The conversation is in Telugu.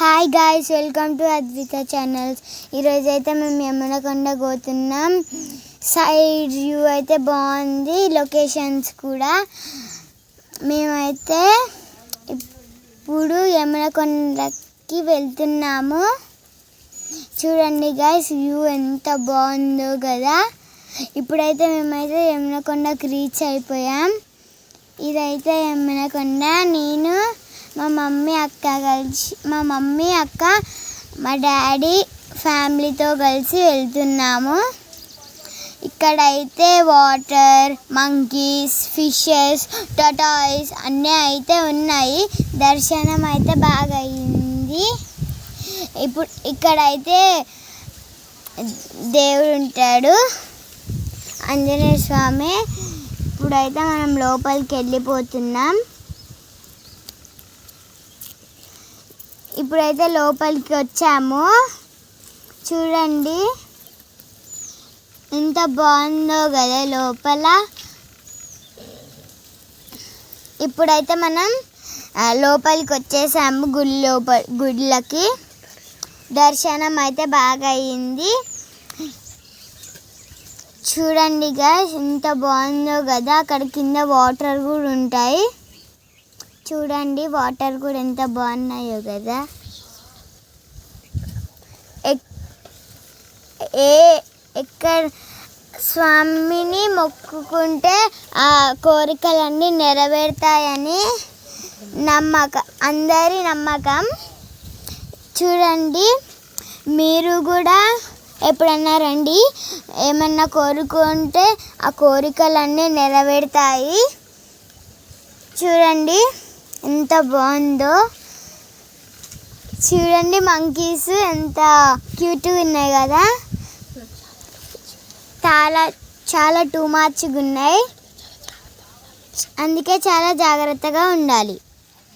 Hi guys, welcome to Advitha channels. ఈరోజు అయితే మేము యమునకొండ పోతున్నాం. సైడ్ వ్యూ అయితే బాగుంది, లొకేషన్స్ కూడా. మేమైతే ఇప్పుడు యమునకొండకి వెళ్తున్నాము. చూడండి గాయ్స్, వ్యూ ఎంత బాగుందో కదా. ఇప్పుడైతే మేమైతే యమునకొండకి రీచ్ అయిపోయాం. ఇదైతే యమునకొండ. నేను మా మమ్మీ అక్క మా డాడీ ఫ్యామిలీతో కలిసి వెళ్తున్నాము. ఇక్కడైతే వాటర్, మంకీస్, ఫిషెస్, టటాయిస్ అన్నీ అయితే ఉన్నాయి. దర్శనం అయితే బాగా అయింది. ఇప్పుడు ఇక్కడైతే దేవుడు ఉంటాడు, ఆంజనేయ స్వామి. ఇప్పుడైతే మనం లోపలికి వెళ్ళిపోతున్నాం. ఇప్పుడైతే లోపలికి వచ్చాము. చూడండి ఎంత బాగుందో కదా లోపల. ఇప్పుడైతే మనం లోపలికి వచ్చేసాము. గుడిలోకి దర్శనం అయితే బాగా అయింది. చూడండి గాయ్స్, ఎంత బాగుందో కదా. అక్కడ కింద వాటర్ కూడా ఉంటాయి. చూడండి వాటర్ కూడా ఎంత బాగున్నాయో కదా. ఎక్కడ స్వామిని మొక్కుకుంటే ఆ కోరికలన్నీ నెరవేరుతాయని అందరి నమ్మకం. చూడండి, మీరు కూడా ఎప్పుడన్నా రండి. ఏమన్నా కోరుకుంటే ఆ కోరికలన్నీ నెరవేరుతాయి. చూడండి ఎంత బాగుందో. చూడండి మంకీస్ ఎంత క్యూట్గా ఉన్నాయి కదా. చాలా టూ మచ్గా ఉన్నాయి. అందుకే చాలా జాగ్రత్తగా ఉండాలి.